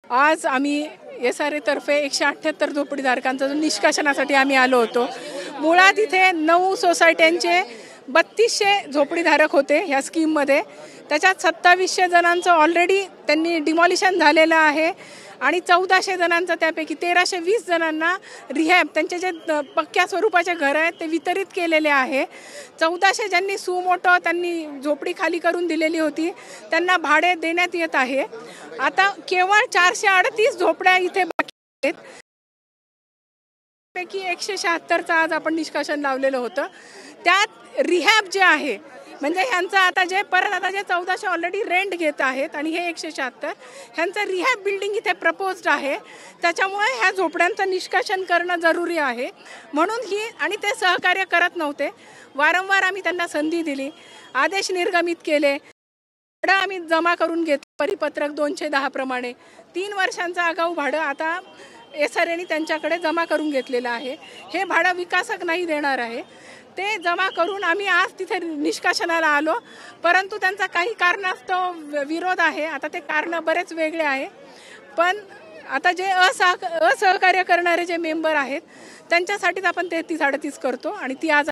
आज आम्ही SRA तर्फे 178 झोपडीधारकांचा जो निष्कासनासाठी आम्ही आलो होतो। मुळात इथे 9 सोसायट्यांचे 3200 झोपडीधारक होते ह्या स्कीममध्ये। त्याच्यात 2700 जणांचं ऑलरेडी त्यांनी डिमॉलिशन झालेलं आहे आणि 1400 जणांचं त्यापैकी 1320 जणांना रिहॅब त्यांचे जे पक्क्या स्वरूपाचे घर आहेत ते वितरित केलेले आहे। 1400 ज्यांनी सुमोटो त्यांनी झोपडी खाली करून दिलेली होती त्यांना भाडे देण्यात येत आहे। आता केवळ 438 झोपड्या इथे बाकी आहेत, पैकी 176चं आज आपण निष्कासन लावलेलं होतं। त्यात रिहॅब जे आहे म्हणजे ह्यांचं आता जे 1400 ऑलरेडी रेंट घेत आहेत आणि हे 176 ह्यांचं रिहॅब बिल्डिंग इथे प्रपोज्ड आहे। त्याच्यामुळे ह्या झोपड्यांचं निष्कासन करणं जरुरी आहे। म्हणून ही आणि ते सहकार्य करत नव्हते। वारंवार आम्ही त्यांना संधी दिली, आदेश निर्गमित केले, भाडं आम्ही जमा करून घेतलं परिपत्रक 210 प्रमाणे। 3 वर्षांचं आगाऊ भाडं आता SRAने त्यांच्याकडे जमा करून घेतलेलं आहे। हे भाडं विकासक नाही देणार आहे, ते जमा करून आम्ही आज तिथे निष्कासनाला आलो। परंतु त्यांचा काही कारणास्तव विरोध आहे। आता ते कारण बरेच वेगळे आहे, पण आता जे असहकार्य करणारे जे मेंबर आहेत त्यांच्यासाठीच आपण 33-38 करतो आणि ती आज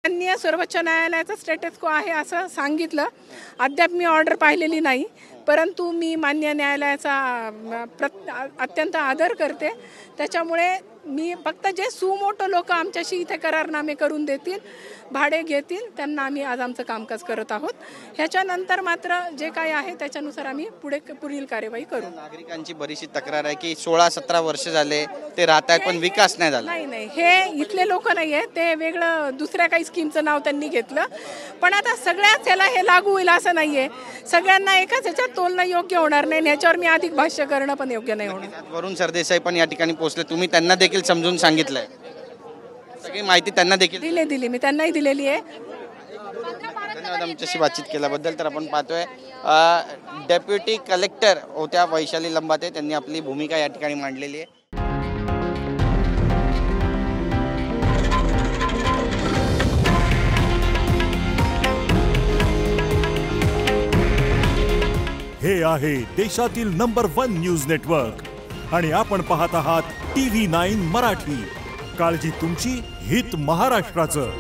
माननीय सर्वोच्च न्यायालयाचा स्टेटस को आहे असं सांगितलं। अद्याप मी ऑर्डर पाहिलेली नाही, परंतु मी माननीय न्यायालयाचा अत्यंत आदर करते। त्याच्यामुळे मी फक्त जे सुमोटो लोक आमच्याशी इथे करारनामे करून देतील, भाडे घेतील, त्यांना आम्ही आज आमचं कामकाज करत आहोत। ह्याच्यानंतर मात्र जे काय आहे त्याच्यानुसार आम्ही पुढील कार्यवाही करू। नागरिकांची बरीचशी तक्रार आहे की 16-17 वर्ष झाले ते राहत आहेत पण विकास नाही झाला। नाही, हे इथले लोक नाही आहेत, ते वेगळं दुसऱ्या काही स्कीमचं नाव त्यांनी घेतलं। पण आता सगळ्याच ह्याला हे लागू होईल असं नाहीये, सगळ्यांना एकाच ह्याच्यात तोलणं योग्य होणार नाही। ह्याच्यावर मी अधिक भाष्य करणं पण योग्य नाही होणार। वरुण सरदेसाई पण या ठिकाणी पोहोचले, तुम्ही त्यांना देखील समजून सांगितलंय, सगळी माहिती त्यांना देखील दिली मी त्यांनाही दिलेली आहे। धन्यवाद आमच्याशी बातचीत केल्याबद्दल। तर आपण पाहतोय डेप्युटी कलेक्टर होत्या वैशाली लंबाते, त्यांनी आपली भूमिका या ठिकाणी मांडलेली आहे। हे आहे देशातील नंबर 1 न्यूज नेटवर्क आणि आपण पाहत आहात TV9 मराठी। काळजी तुमची, हित महाराष्ट्राचं।